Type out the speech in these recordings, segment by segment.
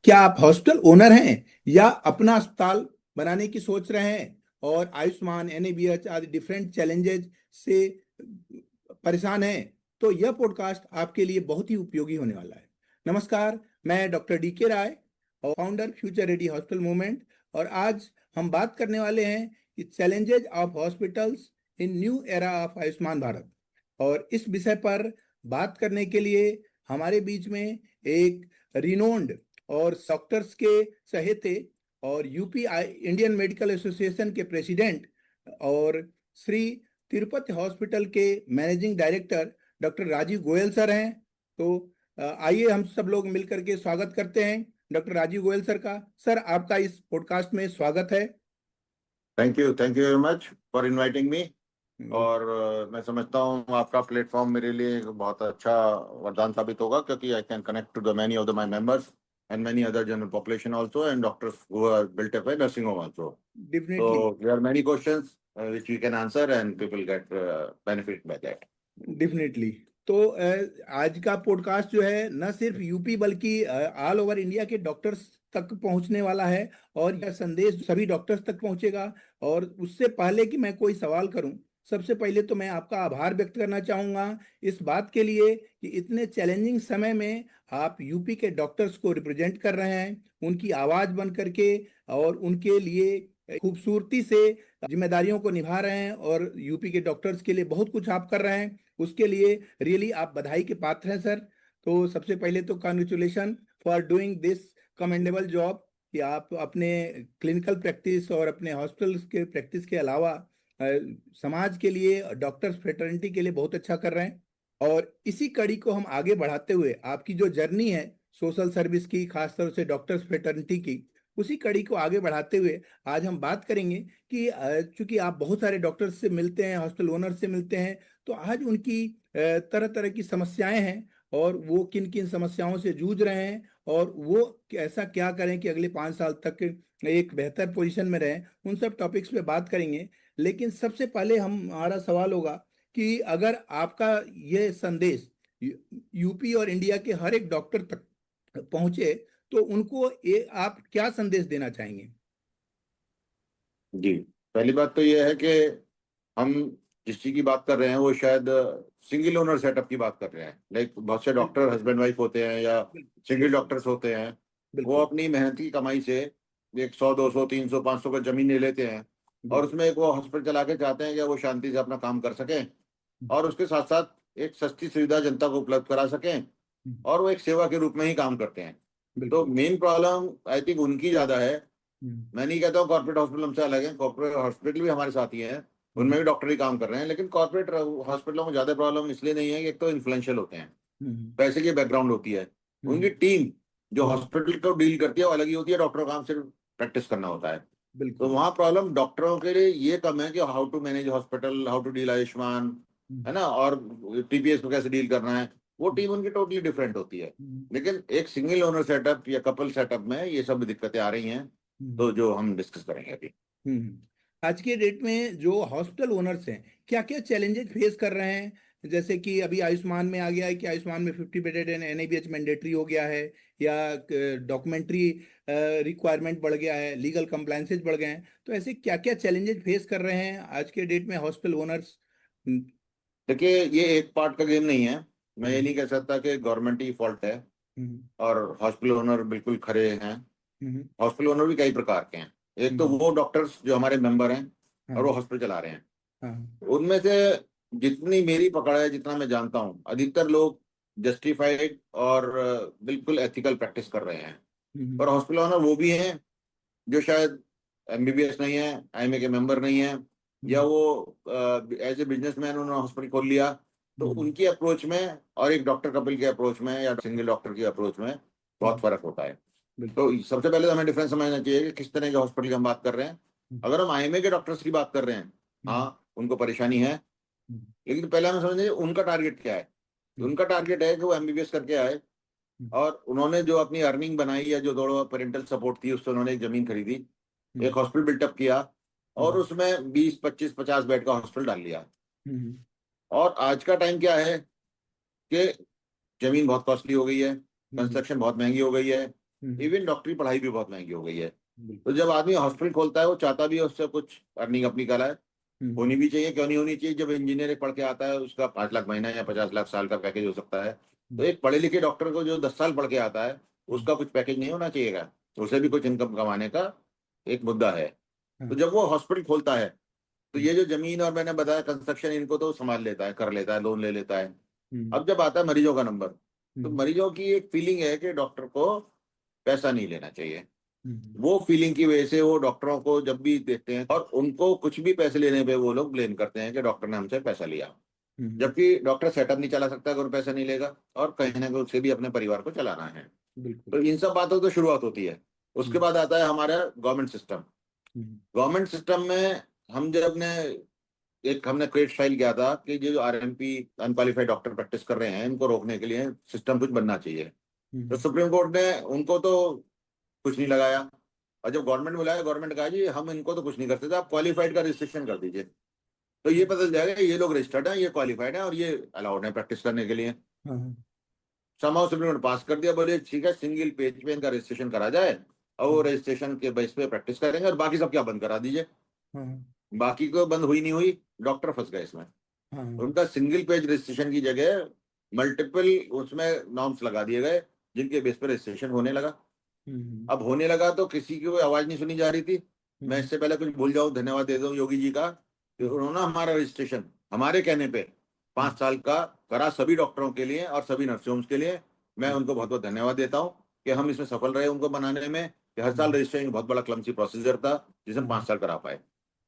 क्या आप hospital owner हैं या अपना अस्पताल बनाने की सोच रहे हैं और आयुष्मान एनएबीएच आदि डिफरेंट चैलेंजेस से परेशान हैं, तो यह पॉडकास्ट आपके लिए बहुत ही उपयोगी होने वाला है। नमस्कार, मैं डॉक्टर डी के राय और founder future ready hospital movement, और आज हम बात करने वाले हैं कि challenges of hospitals in new era of Ayushman Bharat. और इस विषय पर बात करने के लिए हमारे बीच में एक रिनोन्ड और डॉक्टर्स के सहेते और यूपी इंडियन मेडिकल एसोसिएशन के प्रेसिडेंट और श्री तिरुपति हॉस्पिटल के managing director doctor Rajiv Goyal sir हैं। तो आइए हम सब लोग मिलकर के स्वागत करते हैं डॉक्टर राजीव गोयल सर का। सर, आपका इस पॉडकास्ट में स्वागत है। Thank you very much for inviting me. और मैं समझता हूँ आपका प्लेटफॉर्म मेरे लिए एक बहुत अच्छा वरदान साबित होगा, क्योंकि I can connect to the many of the my members and many other general population also, and doctors who are built up a nursing home also. Definitely. So there are many questions which we can answer and people get benefit by that. Definitely. तो आज का podcast जो है न सिर्फ UP बल्कि all over India के doctors तक पहुंचने वाला है, और यह संदेश सभी डॉक्टर्स तक पहुंचेगा। और उससे पहले कि मैं कोई सवाल करूं, सबसे पहले तो मैं आपका आभार व्यक्त करना चाहूंगा इस बात के लिए कि इतने चैलेंजिंग समय में आप यूपी के डॉक्टर्स को रिप्रेजेंट कर रहे हैं, उनकी आवाज बन करके, और उनके लिए खूबसूरती से जिम्मेदारियों को निभा रहे हैं, और यूपी के डॉक्टर्स के लिए बहुत कुछ आप कर रहे हैं। उसके लिए रियली आप बधाई के पात्र हैं सर। तो सबसे पहले तो congratulation for doing this commendable job, कि आप अपने क्लिनिकल प्रैक्टिस और अपने हॉस्पिटल्स के प्रैक्टिस के अलावा समाज के लिए, डॉक्टर्स फ्रेटर्निटी के लिए बहुत अच्छा कर रहे हैं। और इसी कड़ी को हम आगे बढ़ाते हुए, आपकी जो जर्नी है सोशल सर्विस की, खासतौर से डॉक्टर्स फ्रेटर्निटी की, उसी कड़ी को आगे बढ़ाते हुए आज हम बात करेंगे कि चूंकि आप बहुत सारे डॉक्टर्स से मिलते हैं, हॉस्पिटल ओनर से मिलते हैं, तो आज उनकी तरह तरह की समस्याएं हैं, और वो किन किन समस्याओं से जूझ रहे हैं, और वो ऐसा क्या करें कि अगले 5 साल तक एक बेहतर पोजीशन में रहें। उन सब टॉपिक्स पे बात करेंगे। लेकिन सबसे पहले हमारा सवाल होगा कि अगर आपका ये संदेश यूपी और इंडिया के हर एक डॉक्टर तक पहुंचे, तो उनको आप क्या संदेश देना चाहेंगे? जी, पहली बात तो ये है कि हम जिस चीज की बात कर रहे हैं वो शायद सिंगल ओनर सेटअप की बात कर रहे हैं। लाइक बहुत से डॉक्टर हस्बैंड वाइफ होते हैं या सिंगल डॉक्टर्स होते हैं, वो अपनी मेहनत की कमाई से 100 200 300 500 का जमीन ले लेते हैं, और उसमें एक वो हॉस्पिटल चला के चाहते हैं कि वो शांति से अपना काम कर सकें, और उसके साथ साथ एक सस्ती सुविधा जनता को उपलब्ध करा सकें, और वो एक सेवा के रूप में ही काम करते हैं। तो मेन प्रॉब्लम आई थिंक उनकी ज्यादा है। मैं नहीं कहता हूँ कॉर्पोरेट हॉस्पिटल हमसे अलग है, कॉर्पोरेट हॉस्पिटल भी हमारे साथ ही हैं, उनमें भी डॉक्टर ही काम कर रहे हैं, लेकिन कॉर्पोरेट हॉस्पिटलों में ज्यादा प्रॉब्लम इसलिए नहीं है कि एक तो इन्फ्लुएंशियल होते हैं, पैसे की बैकग्राउंड होती है, उनकी टीम जो हॉस्पिटल को डील करती है वो अलग ही होती है, डॉक्टरों का काम सिर्फ प्रैक्टिस करना होता है। तो वहाँ प्रॉब्लम डॉक्टरों के लिए ये कम है कि how to manage hospital, how to deal Ayushman, है ना, और टीपीएस को कैसे डील करना है, वो टीम उनकी टोटली डिफरेंट होती है। लेकिन एक सिंगल ओनर सेटअप या कपल सेटअप में ये सब दिक्कतें आ रही हैं, तो जो हम डिस्कस करेंगे अभी। आज के डेट में जो हॉस्पिटल ओनर्स हैं, क्या क्या चैलेंजेस फेस कर रहे हैं? जैसे कि अभी आयुष्मान में आ गया है कि आयुष्मान में 50 बेडेड एनएबीएच मैंडेटरी हो गया है, या डॉक्यूमेंट्री रिक्वायरमेंट बढ़ गया है, लीगल कंप्लायंसेस बढ़ गए हैं। तो ऐसे क्या क्या चैलेंजेस फेस कर रहे हैं आज के डेट में हॉस्पिटल ओनर्स? देखिए, ये एक पार्ट का गेम नहीं है। मैं ये नहीं कह सकता कि गवर्नमेंट ही फॉल्ट है और हॉस्पिटल ओनर बिल्कुल खरे हैं। हॉस्पिटल ओनर भी कई प्रकार के हैं। एक तो वो डॉक्टर्स जो हमारे मेंबर हैं और वो हॉस्पिटल चला रहे हैं, उनमें से जितनी मेरी पकड़ है, जितना मैं जानता हूँ, अधिकतर लोग जस्टिफाइड और बिल्कुल एथिकल प्रैक्टिस कर रहे हैं। पर हॉस्पिटल ओनर वो भी हैं जो शायद एमबीबीएस नहीं है, आईएमए के मेंबर नहीं है, या वो एज ए बिजनेसमैन उन्होंने हॉस्पिटल खोल लिया। तो उनकी अप्रोच में और एक डॉक्टर कपिल के अप्रोच में या सिंगल डॉक्टर की अप्रोच में बहुत फर्क होता है। तो सबसे पहले तो हमें डिफरेंस समझना चाहिए कि किस तरह के हॉस्पिटल की हम बात कर रहे हैं। अगर हम आईएमए के डॉक्टर्स की बात कर रहे हैं, हाँ, उनको परेशानी है, लेकिन पहले हमें समझना चाहिए उनका टारगेट क्या है। उनका टारगेट है कि वो एमबीबीएस करके आए, और उन्होंने जो अपनी अर्निंग बनाई या जो थोड़ा पेरेंटल सपोर्ट थी उससे उन्होंने एक जमीन खरीदी, एक हॉस्पिटल बिल्टअप किया, और उसमें 20 25 50 बेड का हॉस्पिटल डाल लिया। और आज का टाइम क्या है कि जमीन बहुत कॉस्टली हो गई है, कंस्ट्रक्शन बहुत महंगी हो गई है, इवन डॉक्टरी पढ़ाई भी बहुत महंगी हो गई है। तो जब आदमी हॉस्पिटल खोलता है वो चाहता भी है उससे कुछ अर्निंग अपनी कराए, होनी भी चाहिए, क्यों नहीं होनी चाहिए। जब इंजीनियर पढ़ के आता है उसका 5 लाख महीना या 50 लाख साल का पैकेज हो सकता है, तो एक पढ़े लिखे डॉक्टर को जो 10 साल पढ़ के आता है उसका कुछ पैकेज नहीं होना चाहिएगा, उसे भी कुछ इनकम कमाने का एक मुद्दा है। तो जब वो हॉस्पिटल खोलता है तो ये जो जमीन और मैंने बताया कंस्ट्रक्शन, इनको तो संभाल लेता है, कर लेता है, लोन ले लेता है। अब जब आता है मरीजों का नंबर, तो मरीजों की एक फीलिंग है कि डॉक्टर को पैसा नहीं लेना चाहिए। वो फीलिंग की वजह से वो डॉक्टरों को जब भी देखते हैं और उनको कुछ भी पैसे लेने पे वो लोग ब्लेम करते हैं कि डॉक्टर ने हमसे पैसा लिया, जबकि डॉक्टर सेटअप नहीं चला सकता अगर पैसा नहीं लेगा, और कहीं ना कहीं उसे भी अपने परिवार को चलाना है। तो इन सब बातों तो शुरुआत होती है। उसके बाद आता है हमारा गवर्नमेंट सिस्टम। गवर्नमेंट सिस्टम में हम जब ने एक हमने क्रेट फाइल किया था कि जो आरएमपी अनक्वालिफाइड डॉक्टर प्रैक्टिस कर रहे हैं इनको रोकने के लिए सिस्टम कुछ बनना चाहिए। तो सुप्रीम कोर्ट ने उनको तो कुछ नहीं लगाया, और जब गवर्नमेंट बुलाया गवर्नमेंट कहा जी हम इनको तो कुछ नहीं कर सकते, आप क्वालिफाइड का रजिस्ट्रेशन कर दीजिए, तो ये पता चल जाएगा ये लोग रजिस्टर्ड हैं, ये क्वालिफाइड है और ये अलाउड है प्रैक्टिस करने के लिए। समाव सुप्रीम कोर्ट पास कर दिया, बोले ठीक है सिंगल पेज पे इनका रजिस्ट्रेशन करा जाए और वो रजिस्ट्रेशन के बेस पे प्रैक्टिस करेंगे और बाकी सब क्या बंद करा दीजिए। बाकी को बंद हुई नहीं हुई, डॉक्टर फंस गए इसमें। उनका सिंगल पेज रजिस्ट्रेशन की जगह मल्टीपल उसमें नॉर्म्स लगा दिए गए जिनके बेस पर रजिस्ट्रेशन होने लगा। अब होने लगा तो किसी की कोई आवाज नहीं सुनी जा रही थी। मैं इससे पहले कुछ भूल जाऊं, धन्यवाद दे दूं योगी जी का, कि उन्होंने हमारा रजिस्ट्रेशन हमारे कहने पे 5 साल का करा सभी डॉक्टरों के लिए और सभी नर्सिंग होम्स के लिए। मैं उनको बहुत बहुत धन्यवाद देता हूँ कि हम इसमें सफल रहे उनको बनाने में, कि हर साल रजिस्ट्रेशन बहुत बड़ा क्लमसी प्रोसीजर था जिसे हम 5 साल करा पाए।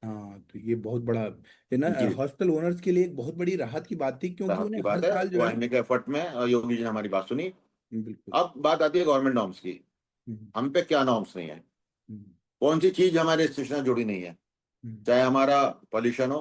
हाँ, तो ये बहुत बड़ा है ना, जी, हॉस्पिटल ओनर्स के लिए एक बहुत बड़ी राहत की बात थी, क्योंकि राहत उन्हें की हर बात है, साल जो वो है। आने के एफर्ट में योगी जी ने हमारी बात सुनी। बिल्कुल। अब बात आती है गवर्नमेंट नॉर्म्स की। हम्म, हम पे क्या नॉर्म्स नहीं है, हम्म, कौन सी चीज हमारे रजिस्ट्रेशन से जुड़ी नहीं है। हम्म, चाहे हमारा पॉल्यूशन हो,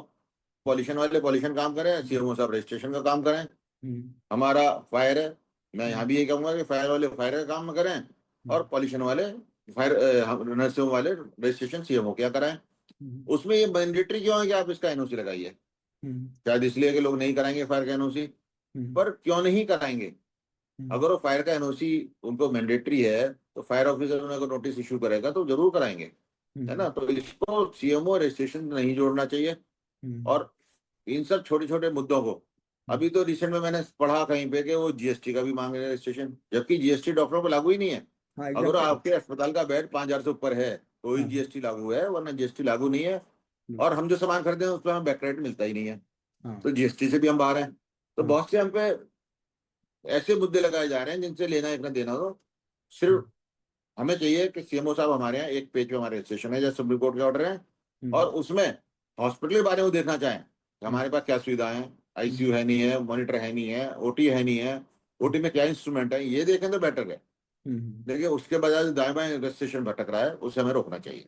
पॉल्यूशन वाले पॉल्यूशन काम करें, सीएमओ साहब रजिस्ट्रेशन का काम करें। हम्म, हमारा फायर है, मैं यहाँ हम्म, भी ये कहूंगा कि फायर वाले फायर का काम करें, हम्म, और पॉल्यूशन वाले फायर नर्सिंग वाले रजिस्ट्रेशन सीएमओ क्या कराएं। हम्म, उसमें ये मैंडेटरी क्यों है कि आप इसका एनओसी लगाइए? हम्म, शायद इसलिए कि लोग नहीं कराएंगे फायर का एनओसी, हम्म, पर क्यों नहीं कराएंगे? हम्म, अगर वो फायर का एनओसी उनको मैंडेटरी है तो फायर ऑफिसर उनको नोटिस इशू करेगा तो जरूर कराएंगे, है हम्म, ना। तो इसको सीएमओ रजिस्ट्रेशन नहीं जोड़ना चाहिए। हम्म, और इन सब छोटे छोटे मुद्दों को, हम्म, अभी तो रिसेंट में मैंने पढ़ा कहीं पे कि वो जीएसटी का भी मांग रहे हैं रजिस्ट्रेशन, जबकि जीएसटी डॉक्टरों पर लागू ही नहीं है। हाँ, अगर एग्जाम्प्टेड है। आपके अस्पताल का बेड 5,000 से ऊपर है तो ही हाँ, हाँ, जीएसटी लागू है, वरना जीएसटी लागू नहीं है। बिल्कुल। और हम जो सामान खरीदते हैं उस पर हमें बैकरेट मिलता ही नहीं है, हाँ, तो जीएसटी से भी हम बाहर हैं। तो हाँ, बहुत से हम पे ऐसे मुद्दे लगाए जा रहे हैं जिनसे लेना एक ना देना हो। हम्म, सिर्फ हमें चाहिए कि सीएमओ साहब हमारे यहाँ एक पेज पे हमारे रजिस्ट्रेशन है जैसे सुप्रीम कोर्ट के ऑर्डर है, और हम्म, उसमें हॉस्पिटल के बारे में देखना चाहें कि हम्म, हमारे पास क्या सुविधाएं हैं, आईसीयू हम्म, है नहीं है, मॉनिटर है नहीं है, ओटी है नहीं है, ओटी में क्या इंस्ट्रूमेंट है, ये देखें तो बेटर है। हम्म, देखिए उसके बजाय दाएं बाएं रजिस्ट्रेशन भटक रहा है, उसे हमें रोकना चाहिए।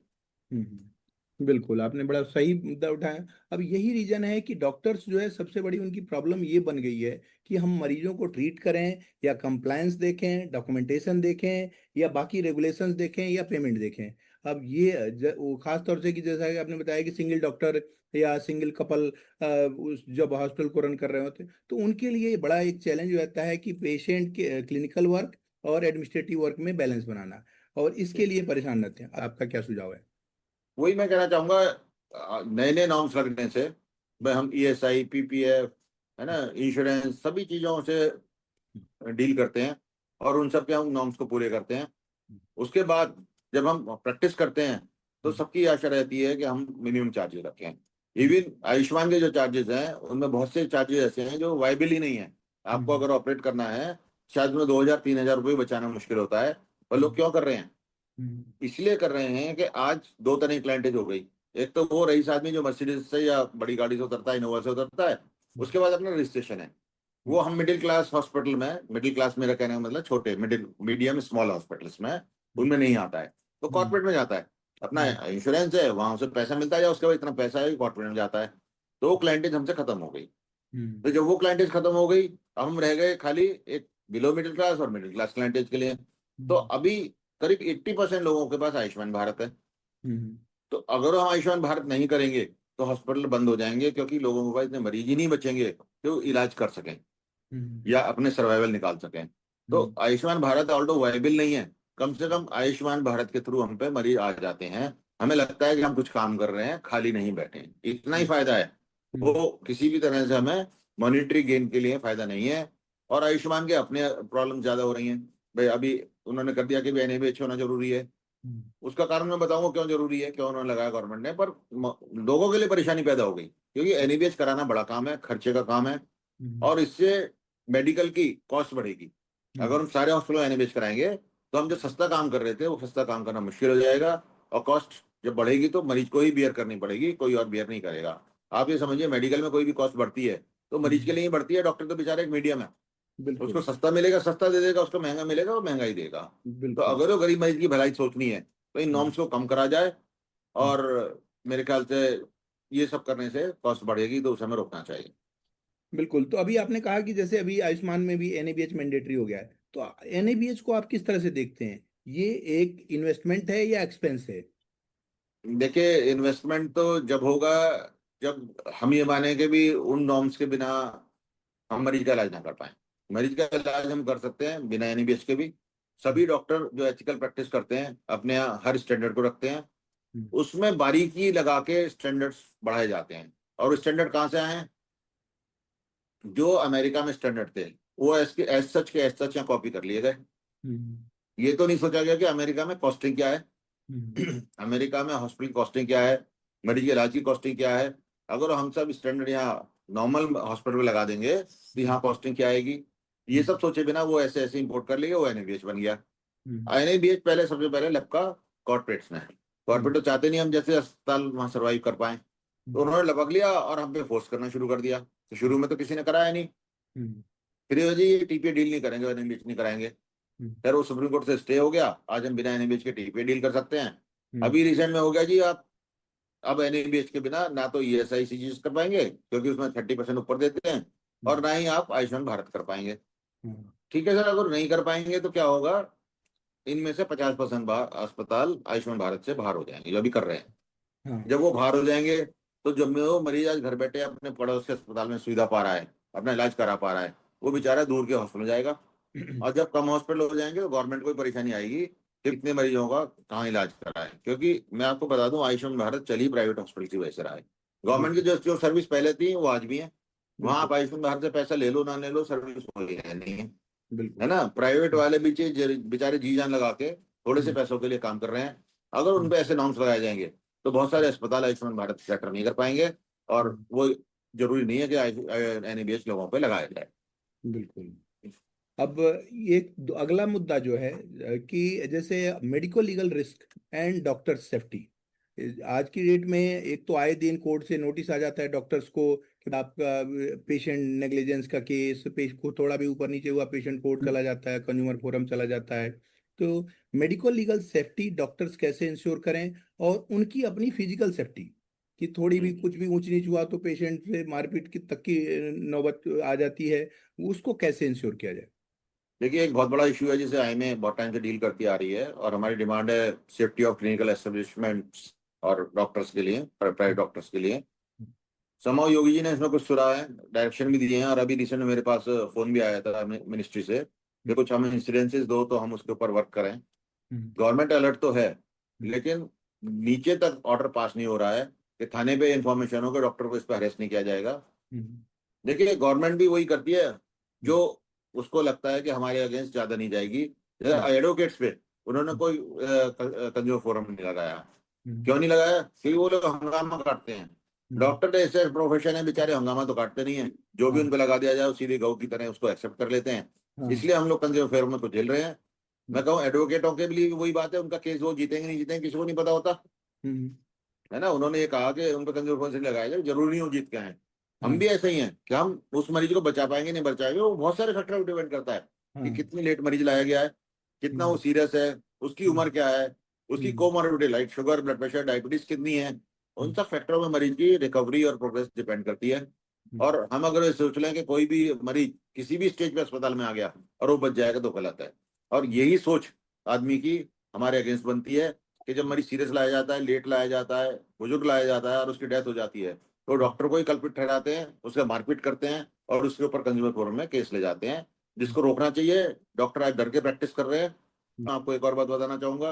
बिल्कुल, आपने बड़ा सही मुद्दा उठाया। अब यही रीजन है कि डॉक्टर्स जो है, सबसे बड़ी उनकी प्रॉब्लम ये बन गई है कि हम मरीजों को ट्रीट करें या कंप्लायंस देखें, डॉक्यूमेंटेशन देखें, या बाकी रेगुलेशंस देखें, या पेमेंट देखें। अब ये वो खास तौर से कि जैसा कि आपने बताया कि सिंगल डॉक्टर या सिंगल कपल उस जब हॉस्पिटल को रन कर रहे होते हैं, तो उनके लिए बड़ा एक चैलेंज रहता है कि पेशेंट के क्लिनिकल वर्क और एडमिनिस्ट्रेटिव वर्क में बैलेंस बनाना, और इसके लिए परेशान रहते हैं। आपका क्या सुझाव है? वही मैं कहना चाहूंगा, नए नए नॉर्म्स लगने से भाई हम ईएसआई पीपीएफ, है ना, इंश्योरेंस, सभी चीजों से डील करते हैं और उन सब के हम नॉर्म्स को पूरे करते हैं। उसके बाद जब हम प्रैक्टिस करते हैं तो सबकी आशा रहती है कि हम मिनिमम चार्जेस रखें। इवन आयुष्मान के जो चार्जेस हैं उनमें बहुत से चार्जेस ऐसे हैं जो वाइबल ही नहीं है। आपको अगर ऑपरेट करना है शायद में 2,000-3,000 रुपये बचाना मुश्किल होता है, और लोग क्यों कर रहे हैं? इसलिए कर रहे हैं कि आज दो तरह की क्लाइंटेज हो गई। एक तो वो रईस आदमी जो मर्सिडीज से या बड़ी गाड़ी से उतरता है, इनोवा से उतरता है, उसके बाद अपना रजिस्ट्रेशन है। वो हम मिडिल क्लास हॉस्पिटल में, मिडिल क्लास मेरा कहने का मतलब छोटे मिडिल मीडियम स्मॉल हॉस्पिटल्स में, उनमें नहीं आता है, तो कॉर्पोरेट में जाता है। अपना इंश्योरेंस है, वहां से पैसा मिलता है, या उसके बाद इतना पैसा है कॉर्पोरेट में जाता है। तो वो क्लाइंटेज हमसे खत्म हो गई। तो जब वो क्लाइंटेज खत्म हो गई, अब हम रह गए खाली एक बिलो मिडिल क्लास और मिडिल क्लास क्लाइंटेज के लिए। तो अभी करीब 80% लोगों के पास आयुष्मान भारत है। तो अगर हम आयुष्मान भारत नहीं करेंगे तो हॉस्पिटल बंद हो जाएंगे, क्योंकि लोगों के पास इतने मरीज ही नहीं बचेंगे कि वो इलाज कर सकें या अपने सर्वाइवल निकाल सकें। तो आयुष्मान भारत ऑल्टो वायबल नहीं है, कम से कम आयुष्मान भारत के थ्रू हम पे मरीज आ जाते हैं, हमें लगता है कि हम कुछ काम कर रहे हैं, खाली नहीं बैठे हैं, इतना ही फायदा है। वो किसी भी तरह से हमें मॉनिटरी गेन के लिए फायदा नहीं है। और आयुष्मान के अपने प्रॉब्लम ज्यादा हो रही हैं। भाई अभी उन्होंने कर दिया कि एनएबीएच होना जरूरी है। उसका कारण मैं बताऊंगा क्यों जरूरी है, क्यों उन्होंने लगाया गवर्नमेंट ने, पर लोगों के लिए परेशानी पैदा हो गई, क्योंकि एनएबीएच कराना बड़ा काम है, खर्चे का काम है, और इससे मेडिकल की कॉस्ट बढ़ेगी। अगर हम सारे हॉस्पिटल में एनएबीएच कराएंगे तो हम जो सस्ता काम कर रहे थे वो सस्ता काम करना मुश्किल हो जाएगा, और कॉस्ट जब बढ़ेगी तो मरीज को ही बियर करनी पड़ेगी, कोई और बियर नहीं करेगा। आप ये समझिए, मेडिकल में कोई भी कॉस्ट बढ़ती है तो मरीज के लिए ही बढ़ती है, डॉक्टर तो बेचारा एक मीडियम है, उसको सस्ता मिलेगा सस्ता दे देगा, उसको महंगा मिलेगा वो महंगा ही देगा। तो अगर वो गरीब मरीज की भलाई सोचनी है तो इन नॉर्म्स को कम करा जाए, और मेरे ख्याल से ये सब करने से कॉस्ट बढ़ेगी, तो उसे हमें रोकना चाहिए। बिल्कुल। तो अभी आपने कहा कि जैसे अभी आयुष्मान में भी एनएबीएच मैंडेटरी हो गया है, तो एनएबीएच को आप किस तरह से देखते हैं? ये एक इन्वेस्टमेंट है या एक्सपेंस है? देखिए, इन्वेस्टमेंट तो जब होगा जब हम ये माने कि भी उन नॉर्म्स के बिना हम मरीज का इलाज ना कर पाए। मरीज का इलाज हम कर सकते हैं बिना एनएबीएच के भी। सभी डॉक्टर जो एथिकल प्रैक्टिस करते हैं अपने यहाँ हर स्टैंडर्ड को रखते हैं, उसमें बारीकी लगा के स्टैंडर्ड्स बढ़ाए जाते हैं। और स्टैंडर्ड कहाँ से आए हैं? जो अमेरिका में स्टैंडर्ड थे वो एज सच के एज सच यहाँ कॉपी कर लिए गए। ये तो नहीं सोचा गया कि अमेरिका में कॉस्टिंग क्या है, अमेरिका में हॉस्पिटल कॉस्टिंग क्या है, मरीज के इलाज की कॉस्टिंग क्या है। अगर हम सब स्टैंडर्ड यहाँ नॉर्मल हॉस्पिटल में लगा देंगे तो यहाँ कॉस्टिंग क्या आएगी, ये सब सोचे बिना वो ऐसे ऐसे इंपोर्ट कर लिए, वो एनएबीएच बन गया। एनएबीएच पहले सबसे पहले लपका कॉर्पोरेट्स ने। कॉर्पोरेट तो चाहते नहीं हम जैसे अस्पताल वहां सर्वाइव कर पाए, तो उन्होंने लपक लिया और हम पे फोर्स करना शुरू कर दिया। तो शुरू में तो किसी ने कराया नहीं, फिर जी ये टीपीए डील नहीं करेंगे, एनएबीएच नहीं कराएंगे। फिर वो सुप्रीम कोर्ट से स्टे हो गया, आज हम बिना एनएबीएच के टीपीए डील कर सकते हैं। अभी रिसेंट में हो गया जी, आप अब एनएबीएच के बिना ना तो ईएसआई सीजीएस कर पाएंगे क्योंकि उसमें 30% ऊपर देते हैं, और ना ही आप आयुष्मान भारत कर पाएंगे। ठीक है सर, अगर नहीं कर पाएंगे तो क्या होगा, इनमें से 50% अस्पताल आयुष्मान भारत से बाहर हो जाएंगे जो अभी कर रहे हैं। जब वो बाहर हो जाएंगे तो जब वो मरीज आज घर बैठे अपने पड़ोस के अस्पताल में सुविधा पा रहा है, अपना इलाज करा पा रहा है, वो बेचारा दूर के हॉस्पिटल जाएगा। और जब कम हॉस्पिटल हो जाएंगे तो गवर्नमेंट को भी परेशानी आएगी कि कितने मरीजों का कहाँ इलाज कराए। क्योंकि मैं आपको बता दूं, आयुष्मान भारत चली प्राइवेट हॉस्पिटल की वजह से रहा है। गवर्नमेंट की जो जो सर्विस पहले थी वो आज भी है। वहां आप आयुष्मान भारत से पैसा ले लो ना ले लो, सर्विस वही है नहीं है, है ना। प्राइवेट वाले बेचारे जी जान लगा के थोड़े से पैसों के लिए काम कर रहे हैं। अगर उन पे ऐसे नॉर्म्स लगाए जाएंगे तो बहुत सारे अस्पताल आयुष्मान भारत सेक्टर नहीं कर पाएंगे, और वो जरूरी नहीं है कि एनएबीएच लोगों पे लगाया जाए। बिल्कुल। अब ये अगला मुद्दा जो है कि जैसे medico legal risk and doctor safety, आज की डेट में एक तो आए दिन कोर्ट से नोटिस आ जाता है डॉक्टर्स को कि आपका पेशेंट नेग्लिजेंस का केस, पेश को थोड़ा भी ऊपर नीचे हुआ पेशेंट कोर्ट चला जाता है, कंज्यूमर फोरम चला जाता है। तो मेडिको लीगल सेफ्टी डॉक्टर्स कैसे इंश्योर करें, और उनकी अपनी फिजिकल सेफ्टी, कि थोड़ी भी कुछ भी ऊंच नीच हुआ तो पेशेंट से मारपीट की तक की नौबत आ जाती है, उसको कैसे इंश्योर किया जाए? देखिए, एक बहुत बड़ा इशू है जिसे आईएमए बहुत टाइम से डील करती आ रही है, और हमारी डिमांड है सेफ्टी ऑफ क्लिनिकल एस्टेब्लिशमेंट्स और डॉक्टर्स के लिए, प्राइवेट डॉक्टर्स के लिए। समाओ योगी जी ने इसमें कुछ सुरा है, डायरेक्शन भी दिए हैं, और अभी रिसेंट में मेरे पास फोन भी आया था मिनिस्ट्री से कि कुछ हमें इंसिडेंसेस दो तो हम उसके ऊपर वर्क करें। गवर्नमेंट अलर्ट तो है, लेकिन नीचे तक ऑर्डर पास नहीं हो रहा है कि थाने पे इंफॉर्मेशन हो कि डॉक्टर को इस पर अरेस्ट नहीं किया जाएगा। देखिए, गवर्नमेंट भी वही करती है जो उसको लगता है कि हमारे अगेंस्ट ज्यादा नहीं जाएगी। एडवोकेट्स पे उन्होंने कोई कंज्यूमर फोरम नहीं लगाया। क्यों नहीं लगाया? क्योंकि वो लोग हंगामा काटते हैं। डॉक्टर ऐसे प्रोफेशन है, बेचारे हंगामा तो काटते नहीं है, जो भी उन पे लगा दिया जाए वो सीधे गऊ की तरह उसको एक्सेप्ट कर लेते हैं। इसलिए हम लोग कंज्यूमर फोरम को झेल रहे हैं। मैं कहूँ एडवोकेटों के लिए भी वही बात है, उनका केस वो जीतेंगे नहीं जीतेंगे किसी को नहीं पता होता, है ना। उन्होंने ये कहा कि उन पर कंज्यूमर फोरम से लगाया जाए, जरूरी नहीं हो जीत के आए। हम भी ऐसे ही हैं कि हम उस मरीज को बचा पाएंगे नहीं बचा पाएंगे, वो बहुत सारे फैक्टर डिपेंड करता है कि कितनी लेट मरीज लाया गया है, कितना वो सीरियस है, उसकी उम्र क्या है, उसकी comorbidity like sugar, blood pressure, diabetes कितनी है। उन सब फैक्टरों में मरीज की रिकवरी और प्रोग्रेस डिपेंड करती है। और हम अगर ये सोच लें कि कोई भी मरीज किसी भी स्टेज पे अस्पताल में आ गया और वो बच जाएगा तो गलत है। और यही सोच आदमी की हमारे अगेंस्ट बनती है कि जब मरीज सीरियस लाया जाता है, लेट लाया जाता है, बुजुर्ग लाया जाता है और उसकी डेथ हो जाती है, तो डॉक्टर को ही कल्पित ठहराते हैं, उसका मारपीट करते हैं और उसके ऊपर कंज्यूमर फोरम में केस ले जाते हैं, जिसको रोकना चाहिए। डॉक्टर आज डर के प्रैक्टिस कर रहे हैं, मैं आपको एक और बात बताना चाहूंगा,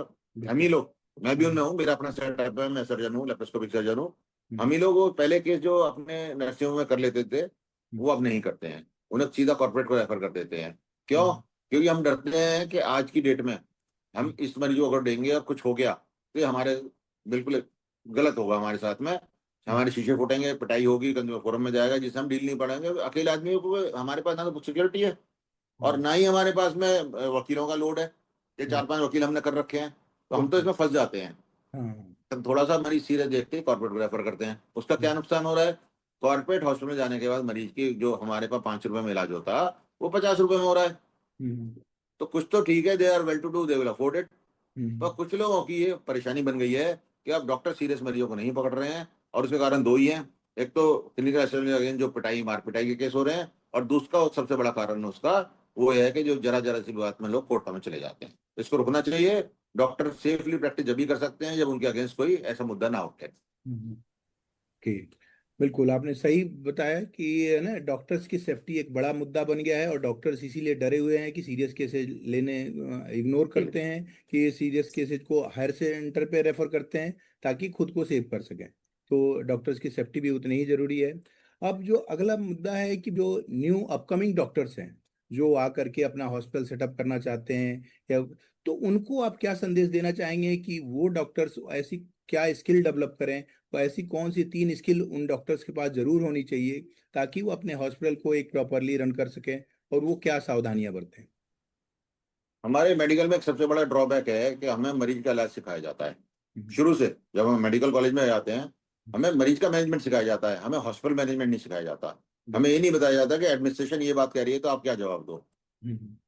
हम ही लोग, मैं भी उनमें हूँ, मेरा अपना सेटअप है, मैं सर्जन हूँ, लेप्रोस्कोपिक सर्जन हूँ। हम ही लोग वो पहले केस जो अपने नर्सिंग होम में कर लेते थे वो अब नहीं करते हैं, उन्हें सीधा कॉर्पोरेट को रेफर कर देते हैं। क्यों? क्योंकि हम डरते हैं कि आज की डेट में हम इस मरीज को अगर देंगे और कुछ हो गया तो ये हमारे बिल्कुल गलत होगा हमारे साथ में, हमारे शीशे फूटेंगे, पिटाई होगी, कंज्यूमर फोरम में जाएगा, जिससे हम डील नहीं पड़ेंगे। अकेले आदमी को हमारे पास ना तो सिक्योरिटी है और ना ही हमारे पास में वकीलों का लोड है, ये 4-5 वकील हमने कर रखे हैं, तो हम तो इसमें फंस जाते हैं। तब थोड़ा सा मरीज सीरियस देखते ही कॉर्पोरेट रेफर करते हैं। उसका क्या नुकसान हो रहा है? कॉर्पोरेट हॉस्पिटल में जाने के बाद मरीज की जो हमारे पास 5 रुपए में इलाज होता वो 50 रुपए में हो रहा है। तो कुछ तो ठीक है, they are well to do, they will afford it. तो कुछ लोगों की ये परेशानी बन गई है कि अब डॉक्टर सीरियस मरीजों को नहीं पकड़ रहे हैं, और उसके कारण दो ही हैं। एक तो क्लिनिकल असिस्टेंट जो पिटाई मार पिटाई के केस हो रहे हैं, और दूसरा सबसे बड़ा कारण उसका वो है कि जो जरा जरा सी बात में लोग कोर्ट में चले जाते हैं। इसको रुकना चाहिए। डॉक्टर सेफली प्रैक्टिस जब भी कर सकते हैं जब उनके अगेंस्ट कोई ऐसा मुद्दा ना उठे। ओके, बिल्कुल आपने सही बताया कि है ना, डॉक्टर्स की सेफ्टी एक बड़ा मुद्दा बन गया है और डॉक्टर्स इसीलिए डरे हुए हैं कि सीरियस केसेज लेने इग्नोर करते हैं कि सीरियस केसेज को हायर सेंटर पे रेफर करते हैं ताकि खुद को सेव कर सकें। तो डॉक्टर्स की सेफ्टी भी उतनी ही जरूरी है। अब जो अगला मुद्दा है कि जो न्यू अपकमिंग डॉक्टर्स हैं जो आकर के अपना हॉस्पिटल सेटअप करना चाहते हैं, या तो उनको आप क्या संदेश देना चाहेंगे कि वो डॉक्टर्स ऐसी क्या स्किल डेवलप करें, तो ऐसी कौन सी 3 स्किल उन डॉक्टर्स के पास जरूर होनी चाहिए ताकि वो अपने हॉस्पिटल को एक प्रॉपरली रन कर सकें, और वो क्या सावधानियां बरतें? हमारे मेडिकल में एक सबसे बड़ा ड्रॉबैक है कि हमें मरीज का इलाज सिखाया जाता है शुरू से। जब हम मेडिकल कॉलेज में जाते हैं हमें मरीज का मैनेजमेंट सिखाया जाता है, हमें हॉस्पिटल मैनेजमेंट नहीं सिखाया जाता। हमें ये नहीं बताया जाता कि एडमिनिस्ट्रेशन ये बात कह रही है तो आप क्या जवाब दो,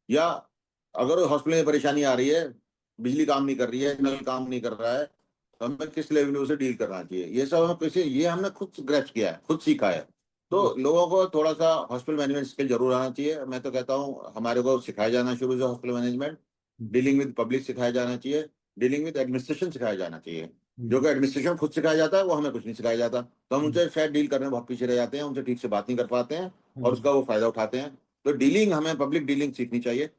या अगर हॉस्पिटल में परेशानी आ रही है, बिजली काम नहीं कर रही है, नल काम नहीं कर रहा है, तो हमें किस लेवल से डील करना चाहिए, ये सब हमें कैसे, ये हमने खुद ग्रैस्प किया है, खुद सीखा है। तो लोगों को थोड़ा सा हॉस्पिटल मैनेजमेंट स्किल जरूर आना चाहिए। मैं तो कहता हूँ हमारे को सिखाया जाना शुरू से hospital management, dealing with public सिखाया जाना चाहिए, डीलिंग विद एडमिनिस्ट्रेशन सिखाया जाना चाहिए। जो कि एडमिनिस्ट्रेशन खुद सिखाया जाता है वो हमें कुछ नहीं सिखाया जाता, तो हम उनसे शायद डील करने में बहुत पीछे रह जाते हैं, उनसे ठीक से बात नहीं कर पाते हैं और उसका वो फायदा उठाते हैं। तो डीलिंग, हमें पब्लिक डीलिंग सीखनी चाहिए।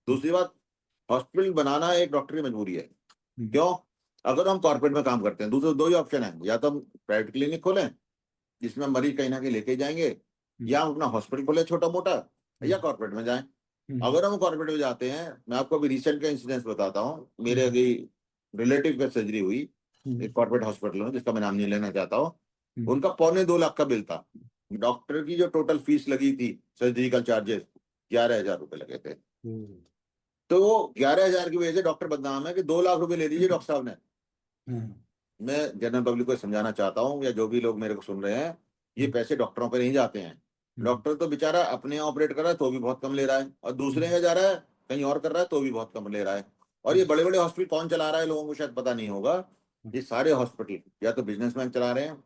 दूसरी बात, हॉस्पिटल बनाना एक डॉक्टर की मजबूरी है। क्यों? अगर हम कॉर्पोरेट में काम करते हैं, दूसरे दो ही ऑप्शन है, या तो हम प्राइवेट क्लिनिक खोलें जिसमें मरीज कहीं ना कहीं लेके जाएंगे, या हम अपना हॉस्पिटल खोले छोटा मोटा, या कॉर्पोरेट में जाएं। अगर हम कॉर्पोरेट में जाते हैं, मैं आपको अभी रिसेंट का इंसिडेंस बताता हूँ। मेरे अभी रिलेटिव पे सर्जरी हुई एक कॉर्पोरेट हॉस्पिटल में, जिसका मैं नाम नहीं लेना चाहता हूँ। उनका 2.25 लाख का बिल था। डॉक्टर की जो टोटल फीस लगी थी, सर्जिकल चार्जेस, 11,000 रुपए लगे थे। तो वो 11,000 की वजह से डॉक्टर बदनाम है कि 2 लाख रुपए ले लीजिए डॉक्टर साहब ने। मैं जनरल पब्लिक को समझाना चाहता हूँ, या जो भी लोग मेरे को सुन रहे हैं, ये पैसे डॉक्टरों पे नहीं जाते हैं। डॉक्टर तो बेचारा अपने यहाँ ऑपरेट कर रहा है तो भी बहुत कम ले रहा है, और दूसरे में जा रहा है कहीं और कर रहा है तो भी बहुत कम ले रहा है। और ये बड़े बड़े हॉस्पिटल कौन चला रहा है लोगों को शायद पता नहीं होगा। ये सारे हॉस्पिटल या तो बिजनेसमैन चला रहे हैं,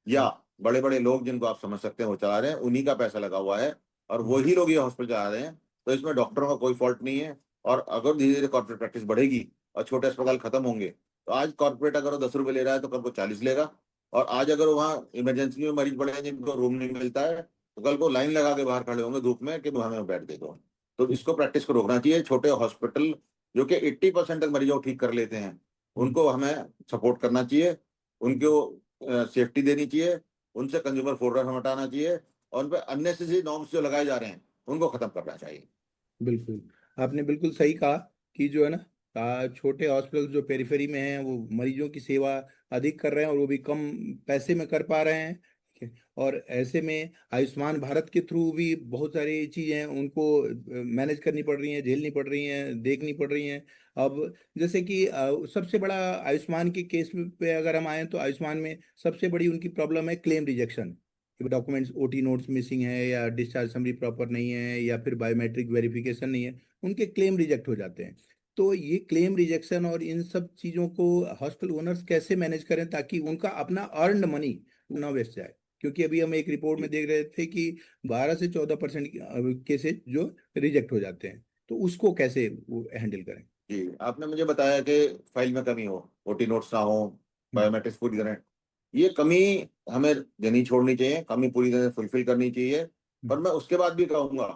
या बड़े बड़े लोग जिनको आप समझ सकते हैं वो चला रहे हैं, उन्हीं का पैसा लगा हुआ है, और वही लोग ये हॉस्पिटल चला रहे हैं। तो इसमें डॉक्टरों का कोई फॉल्ट नहीं है। और अगर धीरे धीरे कॉर्पोरेट प्रैक्टिस बढ़ेगी और छोटे अस्पताल खत्म होंगे, तो आज कॉर्पोरेट अगर 10 रुपए ले रहा है तो कल को 40 लेगा। और आज अगर वहाँ इमरजेंसी में मरीज पड़े हैं जिनको रूम नहीं मिलता है, तो कल को लाइन लगा के बाहर खड़े होंगे धूप में कि हमें बेड दे दो। तो इसको प्रैक्टिस को रोकना चाहिए। छोटे हॉस्पिटल जो कि 80% तक मरीजों को ठीक कर लेते हैं, उनको हमें सपोर्ट करना चाहिए, उनको सेफ्टी देनी चाहिए, उनसे कंज्यूमर फोरम हटाना चाहिए, और उन पर अननेसेसरी नॉर्म्स जो लगाए जा रहे हैं उनको खत्म करना चाहिए। बिल्कुल, आपने बिल्कुल सही कहा कि जो है ना, छोटे हॉस्पिटल जो पेरिफेरी में हैं वो मरीजों की सेवा अधिक कर रहे हैं और वो भी कम पैसे में कर पा रहे हैं। ठीक है? और ऐसे में आयुष्मान भारत के थ्रू भी बहुत सारी चीजें उनको मैनेज करनी पड़ रही हैं, झेलनी पड़ रही हैं, देखनी पड़ रही हैं। अब जैसे कि सबसे बड़ा आयुष्मान के केस पे अगर हम आए तो आयुष्मान में सबसे बड़ी उनकी प्रॉब्लम है claim rejection. Documents OT notes missing है, या डिस्चार्ज समरी प्रॉपर नहीं है, या फिर बायोमेट्रिक वेरिफिकेशन नहीं है, उनके क्लेम रिजेक्ट हो जाते हैं। तो ये क्लेम रिजेक्शन और इन सब चीज़ों को हॉस्पिटल ओनर्स कैसे मैनेज करें ताकि उनका अपना अर्नड मनी ना वेस्ट जाए? क्योंकि अभी हम एक रिपोर्ट में देख रहे थे कि 12 से 14% केसेज जो रिजेक्ट हो जाते हैं, तो उसको कैसे वो हैंडल करें? जी, आपने मुझे बताया कि फाइल में कमी हो, ओटी नोट्स ना हो, बायोमेट्रिक्स पूरी तरह, ये कमी हमें देनी छोड़नी चाहिए, कमी पूरी तरह फुलफिल करनी चाहिए। पर मैं उसके बाद भी कहूंगा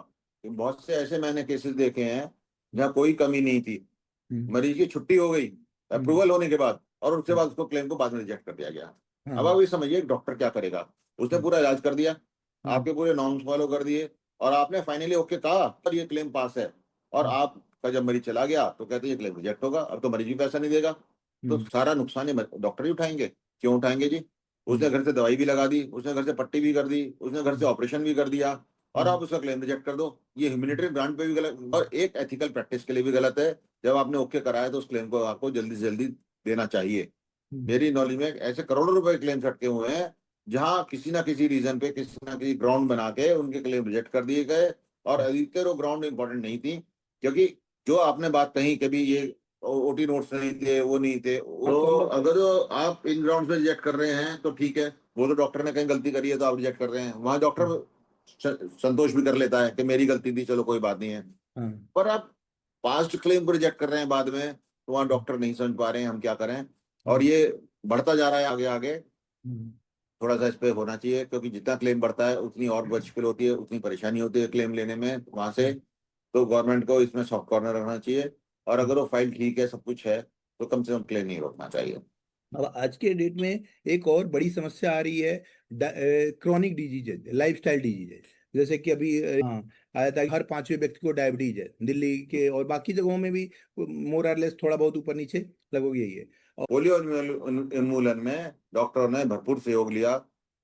कि बहुत से ऐसे मैंने केसेस देखे हैं जहाँ कोई कमी नहीं थी, मरीज की छुट्टी हो गई अप्रूवल होने के बाद, और उसके बाद उसको क्लेम को बाद में रिजेक्ट कर दिया गया। अब आप ये समझिए डॉक्टर क्या करेगा, उसने पूरा इलाज कर दिया, आपके पूरे नॉर्म्स फॉलो कर दिए, और आपने फाइनली ओके कहा पर ये क्लेम पास है, और आपका जब मरीज चला गया तो कहते हैं ये क्लेम रिजेक्ट होगा, अब तो मरीज भी पैसा नहीं देगा, तो सारा नुकसान ये डॉक्टर ही उठाएंगे। क्यों उठाएंगे जी? उसने घर से दवाई भी लगा दी, उसने घर से पट्टी भी कर दी, उसने घर से ऑपरेशन भी कर दिया, और आप उसका क्लेम रिजेक्ट कर दो। ये ह्यूमैनिटेरियन ग्रांट पे भी गलत, और एक एथिकल प्रैक्टिस के लिए भी गलत है। जब आपने ओके कराया तो उस क्लेम को आपको जल्दी से जल्दी देना चाहिए। मेरी नॉलेज में ऐसे करोड़ों रुपए क्लेम्स अटके हुए हैं जहां किसी ना किसी रीजन पे किसी ना किसी ग्राउंड बना के उनके क्लेम रिजेक्ट कर दिए गए, और अधिकतर वो ग्राउंड इंपॉर्टेंट नहीं थी, क्योंकि जो आपने बात कही कभी ये ओटी नोट्स नहीं थे, वो नहीं थे, तो अगर आप इन ग्राउंड पे रिजेक्ट कर रहे हैं तो ठीक है, वो तो डॉक्टर ने कहीं गलती करी है तो आप रिजेक्ट कर रहे हैं, वहां डॉक्टर संतोष भी कर लेता है कि मेरी गलती थी, चलो कोई बात नहीं है। पर आप पास्ट क्लेम को रिजेक्ट कर रहे हैं बाद में, तो वहां डॉक्टर नहीं समझ पा रहे हैं हम क्या करें, और ये बढ़ता जा रहा है आगे आगे। थोड़ा सा इस पे होना चाहिए, क्योंकि जितना क्लेम बढ़ता है उतनी और मुश्किल होती है, उतनी परेशानी होती है क्लेम लेने में वहां से। तो गवर्नमेंट को इसमें सॉफ्ट कॉर्नर रखना चाहिए, और अगर वो फाइल ठीक है, सब कुछ है, तो कम से कम क्लेम नहीं रोकना चाहिए। अब आज के डेट में एक और बड़ी समस्या आ रही है, क्रॉनिक डिजीजेज, लाइफस्टाइल डिजीजेज। जैसे कि अभी हाँ आया था कि हर पांचवें व्यक्ति को डायबिटीज है दिल्ली के, और बाकी जगहों में भी मोर और लेस थोड़ा बहुत ऊपर नीचे लगभग यही है। पोलियो उन्मूलन में डॉक्टरों ने भरपूर सहयोग लिया,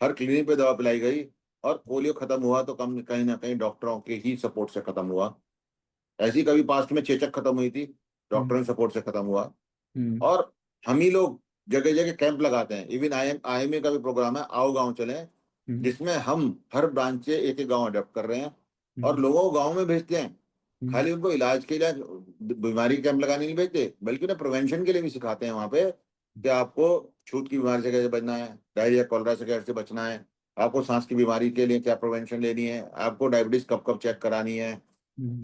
हर क्लिनिक पे दवा पिलाई गई, और पोलियो खत्म हुआ तो कम कहीं ना कहीं डॉक्टरों के ही सपोर्ट से खत्म हुआ। ऐसी कभी पास्ट में चेचक खत्म हुई थी, डॉक्टरों के सपोर्ट से खत्म हुआ। और हम ही लोग जगह जगह कैंप लगाते हैं, इवन IMA का भी प्रोग्राम है, आओ गांव चलें, जिसमें हम हर ब्रांच से एक एक गांव अडॉप्ट कर रहे हैं, और लोगों को गांव में भेजते हैं। खाली उनको इलाज के लिए बीमारी कैंप लगाने नहीं भेजते, बल्कि उन्हें प्रिवेंशन के लिए भी सिखाते हैं वहां पे कि आपको छूत की बीमारी से कैसे बचना है, डायरिया कॉलरा से कैसे बचना है, आपको सांस की बीमारी के लिए क्या प्रिवेंशन लेनी है, आपको डायबिटीज कब कब चेक करानी है,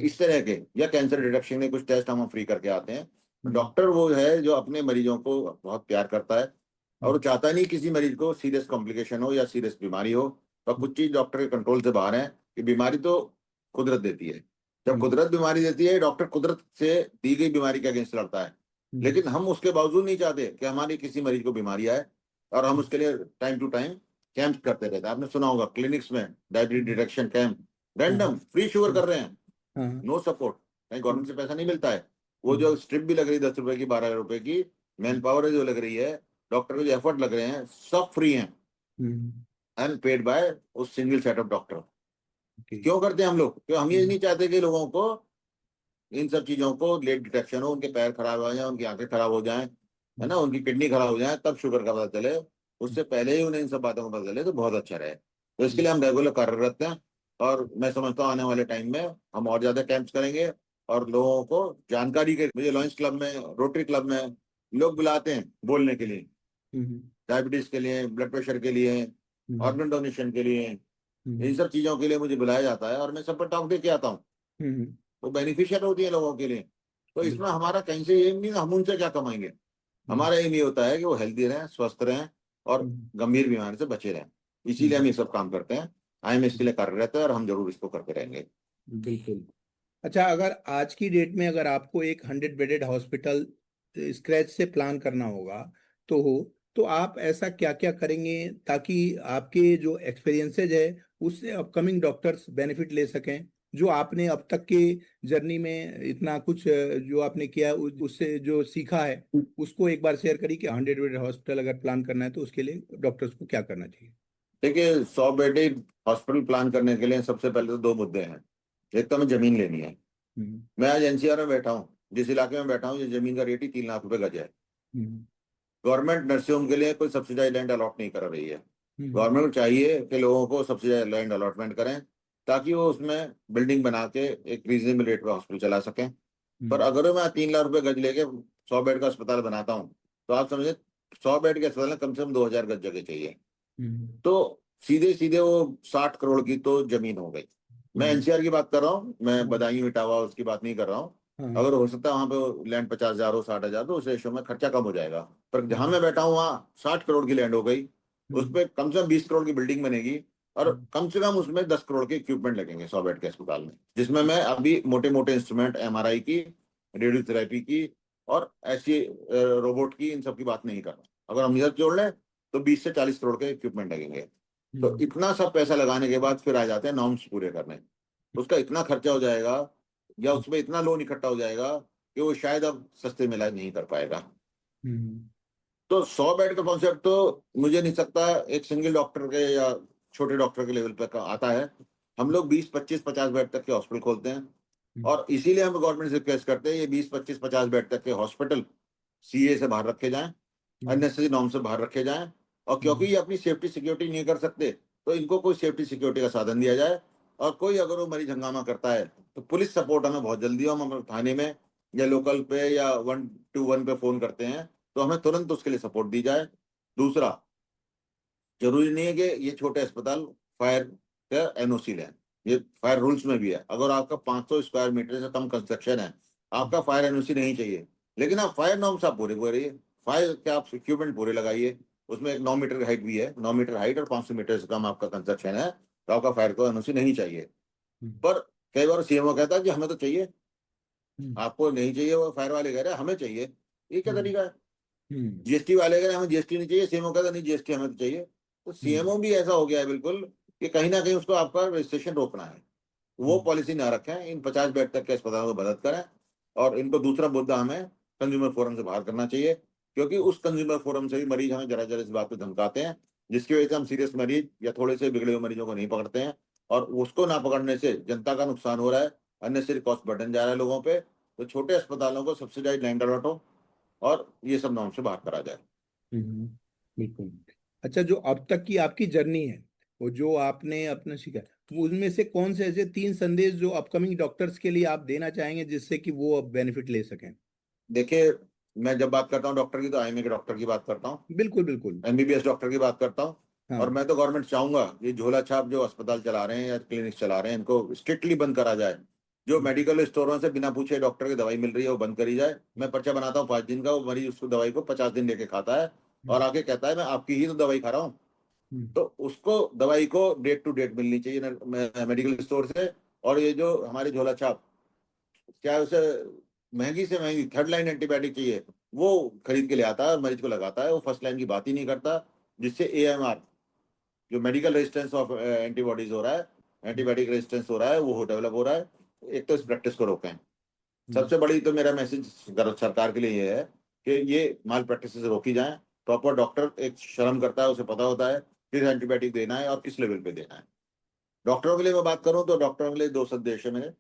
इस तरह के, या कैंसर डिटेक्शन के कुछ टेस्ट हम फ्री करके आते हैं। डॉक्टर वो है जो अपने मरीजों को बहुत प्यार करता है, और वो चाहता नहीं किसी मरीज को सीरियस कॉम्प्लिकेशन हो या सीरियस बीमारी हो। और कुछ चीज डॉक्टर के कंट्रोल से बाहर है, कि बीमारी तो कुदरत देती है, जब कुदरत बीमारी देती है, डॉक्टर कुदरत से दी गई बीमारी के अगेंस्ट लड़ता है। लेकिन हम उसके बावजूद नहीं चाहते कि हमारी किसी मरीज को बीमारी आए, और हम उसके लिए टाइम टू टाइम कैंप करते रहते हैं। आपने सुना होगा क्लिनिक्स में diabetes detection camp, random free sugar कर रहे हैं, नो सपोर्ट, कहीं गवर्नमेंट से पैसा नहीं मिलता है। वो जो स्ट्रिप भी लग रही है 10 रुपए की, 12 रुपए की, मैन पावर जो लग रही है, डॉक्टर के जो एफर्ट लग रहे हैं, सब फ्री हैं, एंड पेड बाय उस सिंगल सेट ऑफ डॉक्टर। क्यों करते हैं हम लोग? क्यों हम ये नहीं चाहते कि लोगों को इन सब चीजों को लेट डिटेक्शन हो, उनके पैर खराब हो जाए, उनकी आंखें खराब हो जाए, है ना, उनकी किडनी खराब हो जाए, तब शुगर का पता चले, उससे पहले ही उन्हें इन सब बातों का पता चले तो बहुत अच्छा रहे। तो इसके लिए हम रेगुलर कार्यरत हैं, और मैं समझता हूँ आने वाले टाइम में हम और ज्यादा कैंप्स करेंगे, और लोगों को जानकारी के, मुझे लॉयंस क्लब में, रोटरी क्लब में लोग बुलाते हैं बोलने के लिए, डायबिटीज के लिए, ब्लड प्रेशर के लिए, ऑर्गन डोनेशन के लिए, इन सब चीजों के लिए मुझे बुलाया जाता है, और मैं सब पर टॉक दे के आता हूँ। वो बेनिफिशियल होती है लोगों के लिए। तो इसमें हमारा कहीं से एम नहीं, हम उनसे क्या कमाएंगे, हमारा एम ये होता है कि वो हेल्दी रहें, स्वस्थ रहें, और गंभीर बीमारी से बचे रहें। इसीलिए हम ये सब काम करते हैं। IMA इसके लिए कार्यरत है, और हम जरूर इसको करते रहेंगे। बिल्कुल। अच्छा, अगर आज की डेट में अगर आपको एक 100 बेडेड हॉस्पिटल स्क्रैच से प्लान करना होगा, तो आप ऐसा क्या क्या करेंगे ताकि आपके जो एक्सपीरियंसेज है उससे अपकमिंग डॉक्टर्स बेनिफिट ले सकें, जो आपने अब तक के जर्नी में इतना कुछ जो आपने किया उससे जो सीखा है उसको एक बार शेयर करिए कि 100 बेडेड हॉस्पिटल अगर प्लान करना है तो उसके लिए डॉक्टर्स को क्या करना चाहिए। देखिए, 100 बेडेड हॉस्पिटल प्लान करने के लिए सबसे पहले तो दो मुद्दे हैं। एक तो हमें जमीन लेनी है। मैं आज NCR में बैठा हूँ, जिस इलाके में बैठा हूँ, ये जमीन का रेट ही 3 लाख रुपए गज है। गवर्नमेंट नर्सिंग होम के लिए कोई सब्सिडाइज लैंड अलॉट नहीं कर रही है। गवर्नमेंट को चाहिए कि लोगों को सब्सिडाइज लैंड अलॉटमेंट करें, ताकि वो उसमें बिल्डिंग बना के एक रीजनेबल रेट पे हॉस्पिटल चला सकें। पर अगर मैं 3 लाख रुपए गज लेके 100 बेड का अस्पताल बनाता हूँ, तो आप समझे 100 बेड के अस्पताल में कम से कम 2000 गज जगह चाहिए। तो सीधे सीधे वो 60 करोड़ की तो जमीन हो गई। मैं NCR की बात कर रहा हूँ, मैं बदायूं इटावा उसकी बात नहीं कर रहा हूँ। अगर हो सकता है वहां पे लैंड 50,000 हो, 60,000, तो उस रेशो में खर्चा कम हो जाएगा। पर जहां मैं बैठा हूँ वहां 60 करोड़ की लैंड हो गई, उस पर कम से कम 20 करोड़ की बिल्डिंग बनेगी, और कम से कम उसमें 10 करोड़ के इक्विपमेंट लगेंगे 100 बेड के अस्पताल में, जिसमें मैं अभी मोटे मोटे इंस्ट्रूमेंट, MRI की, रेडियोथेरेपी की, और ऐसी रोबोट की, इन सब की बात नहीं कर रहा। अगर हम इधर जोड़ लें तो 20 से 40 करोड़ के इक्विपमेंट लगेंगे। तो इतना सब पैसा लगाने के बाद फिर आ जाते हैं नॉर्म्स पूरे करने, उसका इतना खर्चा हो जाएगा या उसमें इतना लोन इकट्ठा हो जाएगा कि वो शायद अब सस्ते में इलाज नहीं कर पाएगा। तो 100 बेड का कॉन्सेप्ट तो मुझे नहीं सकता एक सिंगल डॉक्टर के या छोटे डॉक्टर के लेवल पर आता है। हम लोग 20, 25, 50 बेड तक के हॉस्पिटल खोलते हैं और इसीलिए हम गवर्नमेंट से रिक्वेस्ट करते हैं ये 20, 25, 50 बेड तक के हॉस्पिटल सीए से बाहर रखे जाएं, अननेसेसरी नॉर्म से बाहर रखे जाएं। और क्योंकि ये अपनी सेफ्टी सिक्योरिटी नहीं कर सकते तो इनको कोई सेफ्टी सिक्योरिटी का साधन दिया जाए। और कोई अगर वो मरीज हंगामा करता है तो पुलिस सपोर्ट हमें बहुत जल्दी हो, हम थाने में या लोकल पे या 121 पे फोन करते हैं तो हमें तुरंत उसके लिए सपोर्ट दी जाए। दूसरा, जरूरी नहीं है कि ये छोटे अस्पताल फायर का एनओसी लें, ये फायर रूल्स में भी है। अगर आपका 500 स्क्वायर मीटर से कम कंस्ट्रक्शन है, आपका फायर एनओसी नहीं चाहिए, लेकिन आप फायर नॉर्म्स आप पूरे करिए, फायर के आप इक्विपमेंट पूरे लगाइए। उसमें एक 9 मीटर की हाइट भी है, 9 मीटर हाइट और 500 मीटर से कम आपका कंस्ट्रक्शन है तो आपका फायर को एनओसी नहीं चाहिए। पर कई बार सीएमओ कहता है कि हमें तो चाहिए, आपको नहीं चाहिए, वो फायर वाले कह रहे हैं हमें चाहिए। ये क्या तरीका है? जीएसटी वाले कह रहे हैं हमें जीएसटी नहीं चाहिए, सीएमओ कहता नहीं जीएसटी हमें तो चाहिए। तो सीएमओ भी ऐसा हो गया है बिल्कुल कि कहीं ना कहीं उसको आपका रजिस्ट्रेशन रोकना है। वो पॉलिसी ना रखें, इन 50 बेड तक के अस्पतालों को मदद करें। और इनको दूसरा मुद्दा हमें कंज्यूमर फोरम से बाहर करना चाहिए, क्योंकि उस कंज्यूमर फोरम से भी मरीज हमें जरा जरा इस बात पे धमकाते हैं, जिसकी वजह से हम सीरियस मरीज या थोड़े से बिगड़े हुए मरीजों को नहीं पकड़ते हैं। और उसको ना पकड़ने से जनता का नुकसान हो रहा है, अननेसेसरी कॉस्ट बढ़न जा रहा है लोगों पे। तो छोटे अस्पतालों को सब्सिडाइज लैंड अलॉट हो और ये सब नॉर्म से बाहर करा जाए। बिल्कुल। अच्छा, जो अब तक की आपकी जर्नी है, वो जो आपने अपना सीखा, वो उनमें से कौन से ऐसे 3 संदेश जो अपकमिंग डॉक्टर्स के लिए आप देना चाहेंगे जिससे कि वो अब बेनिफिट ले सकें? देखिए, मैं जब बात करता हूँ डॉक्टर की तो आईएमए के डॉक्टर की बात करता हूँ, बिल्कुल बिल्कुल। एमबीबीएस डॉक्टर की बात करता हूँ। और हाँ। मैं तो गवर्नमेंट चाहूंगा ये झोला छाप जो अस्पताल चला रहे हैं या क्लिनिक चला रहे हैं इनको स्ट्रिक्टली बंद करा जाए। जो मेडिकल स्टोरों से बिना पूछे डॉक्टर की दवाई मिल रही है वो बंद करी जाए। मैं पर्चा बनाता हूँ 5 दिन का, वो मरीज उसको दवाई को 50 दिन लेके खाता है और आके कहता है मैं आपकी ही तो दवाई खा रहा हूँ। तो उसको दवाई को डेट टू डेट मिलनी चाहिए मेडिकल स्टोर से। और ये जो हमारे झोला छाप, क्या उसे महंगी से महंगी थर्ड लाइन एंटीबायोटिक चाहिए वो खरीद के ले आता है और मरीज को लगाता है, वो फर्स्ट लाइन की बात ही नहीं करता। जिससे एएमआर जो मेडिकल रेजिस्टेंस ऑफ एंटीबॉडीज हो रहा है, एंटीबायोटिक रेजिस्टेंस हो रहा है, वो डेवलप हो रहा है। एक तो इस प्रैक्टिस को रोकें। सबसे बड़ी तो मेरा मैसेज सरकार के लिए ये है कि ये माल प्रैक्टिस रोकी जाए। प्रॉपर डॉक्टर एक शर्म करता है, उसे पता होता है किस एंटीबायोटिक देना है और किस लेवल पे देना है। डॉक्टरों के लिए मैं बात करूं तो डॉक्टरों के लिए 2 संदेश है मेरे,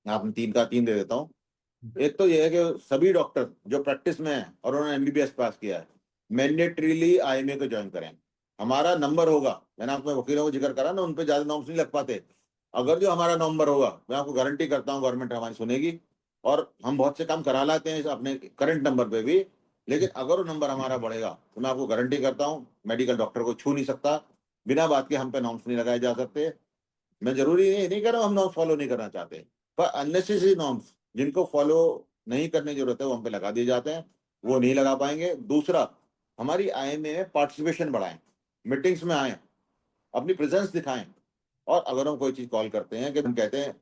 आपने 3 का 3 दे देता हूँ। एक तो यह है कि सभी डॉक्टर जो प्रैक्टिस में है और उन्होंने एमबीबीएस पास किया है, मैंडेटरीली आईएमए को ज्वाइन करें। हमारा नंबर होगा, मैंने आपको वकीलों को जिक्र करा ना, उन पे ज्यादा नॉर्म्स नहीं लग पाते। अगर जो हमारा नंबर होगा, मैं आपको गारंटी करता हूँ गवर्नमेंट हमारी सुनेगी। और हम बहुत से काम करा लाते हैं इस अपने करंट नंबर पे भी, लेकिन अगर वो नंबर हमारा बढ़ेगा तो मैं आपको गारंटी करता हूँ मेडिकल डॉक्टर को छू नहीं सकता। बिना बात के हम पे नॉर्म्स नहीं लगाए जा सकते। मैं जरूरी नहीं कह रहा हूँ हम नॉर्म्स फॉलो नहीं करना चाहते, पर अननेसेसरी नॉर्म्स जिनको फॉलो नहीं करने की जरूरत है वो हम पे लगा दिए जाते हैं, वो नहीं लगा पाएंगे। दूसरा, हमारी आईएमए में पार्टिसिपेशन बढ़ाएं, मीटिंग्स में आए, अपनी प्रेजेंस दिखाएं। और अगर हम कोई चीज कॉल करते हैं कि हम कहते हैं,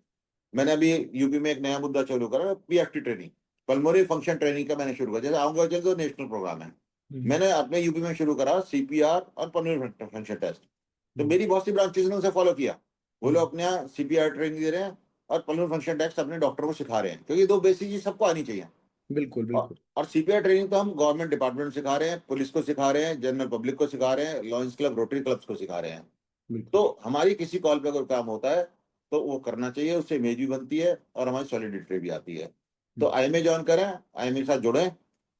मैंने अभी यूपी में एक नया मुद्दा चालू करा, PFT training, pulmonary function training का मैंने शुरू किया। जैसे आऊंगा चल तो नेशनल प्रोग्राम है, मैंने अपने यूपी में शुरू करा सीपीआर और पल्मोनरी फंक्शन टेस्ट। तो मेरी बहुत सी ब्रांचेज ने उसे फॉलो किया, वो लोग अपने यहाँ सीपीआर ट्रेनिंग दे रहे हैं और पल्मोनरी फंक्शन टेस्ट अपने डॉक्टर को सिखा रहे हैं, क्योंकि 2 बेसिक चीज सबको आनी चाहिए। बिल्कुल बिल्कुल। और सीपीआर ट्रेनिंग तो हम गवर्नमेंट डिपार्टमेंट सिखा रहे हैं, पुलिस को सिखा रहे हैं, जनरल पब्लिक को सिखा रहे हैं, लॉयंस क्लब, रोटरी क्लब्स को सिखा रहे हैं। बिल्कुल। तो हमारी किसी कॉल पे अगर काम होता है तो वो करना चाहिए, उससे इमेज भी बनती है और हमारी सॉलिडिटी भी आती है। तो आईएमए ज्वाइन करें, आईएमए के साथ जुड़ें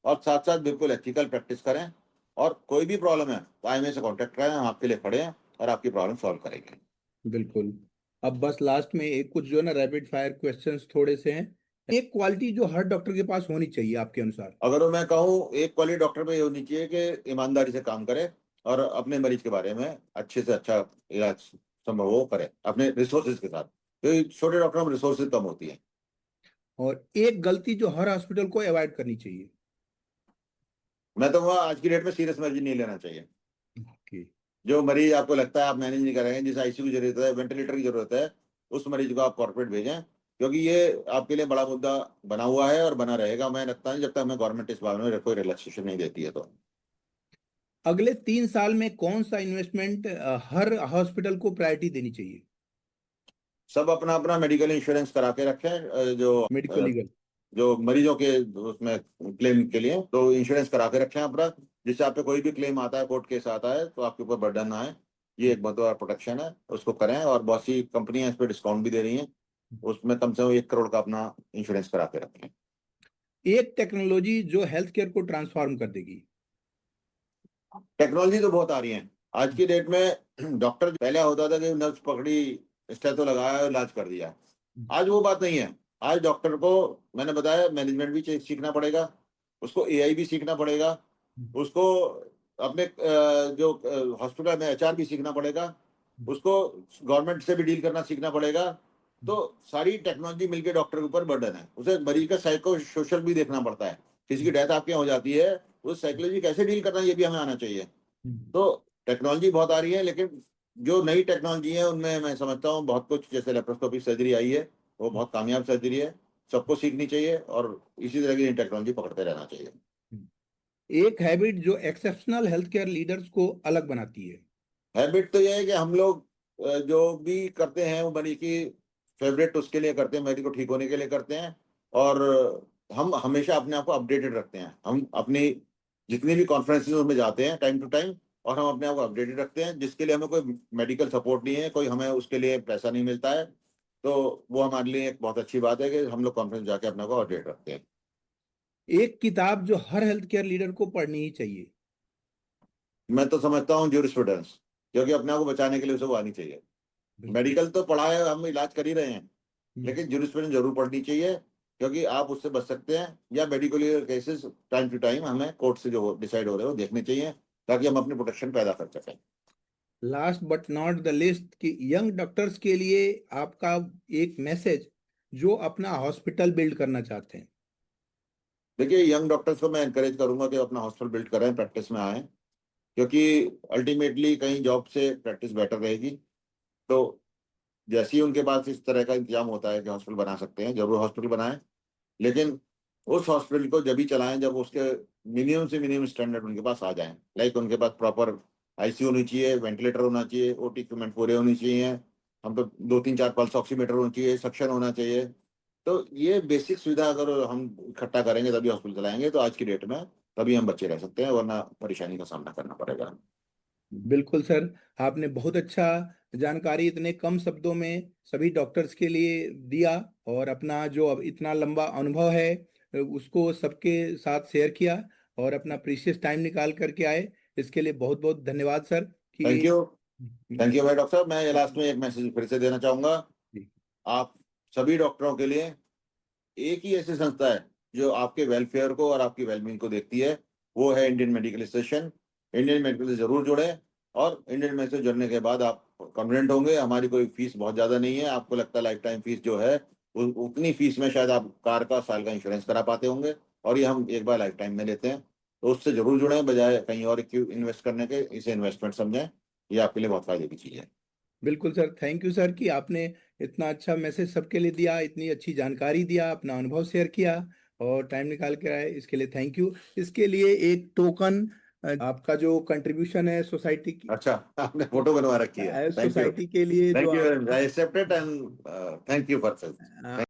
और साथ साथ बिल्कुल एथिकल प्रैक्टिस करें। और कोई भी प्रॉब्लम है तो आईएमए से कांटेक्ट करें, हम आपके लिए खड़े हैं और आपकी प्रॉब्लम सॉल्व करेंगे। बिल्कुल। अब बस लास्ट में एक कुछ जो है ना रैपिड फायर क्वेश्चंस थोड़े से हैं। एक क्वालिटी जो हर डॉक्टर के पास होनी चाहिए आपके अनुसार? अगर मैं कहूँ एक क्वालिटी डॉक्टर पे ये होनी चाहिए कि ईमानदारी से काम करे और अपने मरीज के बारे में अच्छे से अच्छा इलाज संभव हो करे अपने रिसोर्सेज के साथ, क्योंकि छोटे डॉक्टरों में रिसोर्सेज कम होती है। और एक गलती जो हर हॉस्पिटल को अवॉइड करनी चाहिए? मैं तो वहाँ आज की डेट में सीरियस मरीज नहीं लेना चाहिए। ओके। जो मरीज आपको लगता है आप मैनेज नहीं करेंगे, जिस आईसीयू की जरूरत है, वेंटिलेटर की जरूरत है, उस मरीज को आप कॉर्पोरेट भेजें, क्योंकि ये आपके लिए बड़ा मुद्दा बना हुआ है और बना रहेगा, मैं लगता है, जब तक हमें गवर्नमेंट इस बारे में कोई रिलैक्सेशन नहीं देती है। तो अगले 3 साल में कौन सा इन्वेस्टमेंट हर हॉस्पिटल को प्रायोरिटी देनी चाहिए? सब अपना अपना मेडिकल इंश्योरेंस करा के रखें, मेडिकल लीगल। जो मरीजों के उसमें क्लेम के लिए तो इंश्योरेंस करा के रखें अपना, जिससे आप पे कोई भी क्लेम आता है, कोर्ट केस आता है, तो आपके ऊपर बर्डन ना आए। ये एक बहुत बड़ा प्रोटेक्शन है, उसको करें। और बहुत सी कंपनियां इस पर डिस्काउंट भी दे रही हैं, उसमें कम से कम 1 करोड़ का अपना इंश्योरेंस करा के रखें। एक टेक्नोलॉजी जो हेल्थ केयर को ट्रांसफॉर्म कर देगी। टेक्नोलॉजी तो बहुत आ रही है आज की डेट में। डॉक्टर पहले होता था कि नर्स पकड़ी, स्टेथो लगाया और इलाज कर दिया। आज वो बात नहीं है। आज डॉक्टर को, मैंने बताया, मैनेजमेंट भी सीखना पड़ेगा, उसको एआई भी सीखना पड़ेगा, उसको अपने जो हॉस्पिटल में एचआर भी सीखना पड़ेगा, उसको गवर्नमेंट से भी डील करना सीखना पड़ेगा। तो सारी टेक्नोलॉजी मिलकर डॉक्टर के ऊपर बर्डन है। उसे मरीज का साइको सोशल भी देखना पड़ता है। किसी की डेथ आपके यहाँ हो जाती है, उस साइकोलॉजी कैसे डील करना है, ये भी हमें आना चाहिए। तो टेक्नोलॉजी बहुत आ रही है, लेकिन जो नई टेक्नोलॉजी है उनमें मैं समझता हूँ बहुत कुछ, जैसे लेप्रोस्कोपिक सर्जरी आई है, वो बहुत कामयाब सर्जरी है, सबको सीखनी चाहिए और इसी तरह की नई टेक्नोलॉजी पकड़ते रहना चाहिए। एक हैबिट जो एक्सेप्शनल हेल्थ केयर लीडर्स को अलग बनाती है। हैबिट तो ये है कि हम लोग जो भी करते हैं वो मरीज की फेवरेट उसके लिए करते हैं, मरीज को ठीक होने के लिए करते हैं। और हम हमेशा अपने आप को अपडेटेड रखते हैं। हम अपनी जितनी भी कॉन्फ्रेंसेज में जाते हैं टाइम टू टाइम, और हम अपने आप को अपडेटेड रखते हैं, जिसके लिए हमें कोई मेडिकल सपोर्ट नहीं है, कोई हमें उसके लिए पैसा नहीं मिलता है। तो वो हमारे लिए एक बहुत अच्छी बात है कि हम लोग कॉन्फ्रेंस जाके अपने को अपडेट रखते हैं। एक किताब जो हर हेल्थ केयर लीडर को पढ़नी ही चाहिए। मैं तो समझता हूँ ज्यूरिस्प्रूडेंस, क्योंकि अपने आप को बचाने के लिए उसे वो आनी चाहिए। बिल्कुल। मेडिकल तो पढ़ा है, हम इलाज कर ही रहे हैं, हम्म, लेकिन ज्यूरिस्प्रूडेंस जरूर पढ़नी चाहिए, क्योंकि आप उससे बच सकते हैं। या medical cases time to time हमें कोर्ट से जो डिसाइड हो रहे हैं वो देखने चाहिए, ताकि हम अपनी प्रोटेक्शन पैदा कर सकें। Last but not the list कि यंग डॉक्टर्स के लिए आपका एक मैसेज जो अपना हॉस्पिटल बिल्ड करना चाहते हैं। देखिए, यंग डॉक्टर्स को मैं एनकरेज करूंगा कि अपना हॉस्पिटल बिल्ड करें, प्रैक्टिस में आए, क्योंकि अल्टीमेटली कहीं जॉब से प्रैक्टिस बेटर रहेगी। तो जैसे ही उनके पास इस तरह का इंतजाम होता है कि हॉस्पिटल बना सकते हैं, जरूर हॉस्पिटल बनाएं, लेकिन उस हॉस्पिटल को जब भी चलाएं जब उसके मिनिमम से मिनिमम स्टैंडर्ड उनके पास आ जाएं। लाइक उनके पास प्रॉपर आईसीयू होनी चाहिए, वेंटिलेटर होना चाहिए, ओटी इक्विपमेंट पूरे होनी चाहिए, हम तो 2 3 4 पल्स ऑक्सीमीटर होना चाहिए, सक्शन होना चाहिए। तो ये बेसिक सुविधा अगर हम इकट्ठा करेंगे तभी हॉस्पिटल चलाएंगे, तो आज की डेट में तभी हम बचे रह सकते हैं, वरना परेशानी का सामना करना पड़ेगा। बिल्कुल सर, आपने बहुत अच्छा जानकारी इतने कम शब्दों में सभी डॉक्टर्स के लिए दिया, और अपना जो अब इतना लंबा अनुभव है उसको सबके साथ शेयर किया, और अपना प्रीशियस टाइम निकाल करके आए। इसके लिए बहुत बहुत धन्यवाद सर थैंक कि यू। थैंक यू भाई डॉक्टर साहब। मैं लास्ट में एक मैसेज फिर से देना चाहूंगा। जी, आप सभी डॉक्टरों के लिए एक ही ऐसी संस्था है जो आपके वेलफेयर को और आपकी वेलबींग को देखती है, वो है Indian Medical association. Indian medical से जरूर जुड़े, और इंडियन मेडिकल से जुड़ने के बाद आप कॉन्फिडेंट होंगे। हमारी कोई फीस बहुत ज्यादा नहीं है, आपको लगता है लाइफ टाइम फीस जो है, उतनी फीस में शायद आप कार का साल का इंश्योरेंस करा पाते होंगे, और ये हम एक बार लाइफ टाइम में लेते हैं। तो उससे जरूर जुड़ें, बजाय कहीं और इन्वेस्ट करने के, इसे इन्वेस्टमेंट समझें। ये आपके लिए बहुत फायदे की चीज है। बिल्कुल सर, थैंक यू सर कि आपने इतना अच्छा मैसेज सबके लिए दिया, इतनी अच्छी जानकारी दिया, अपना अनुभव शेयर किया और टाइम निकाल कर आए, इसके लिए थैंक यू। इसके लिए एक टोकन आपका जो कंट्रीब्यूशन है सोसाइटी की, अच्छा, आपने फोटो बनवा रखी है, थैंक यू। सोसाइटी के लिए जो थैंक यू, आप I accept it and thank you for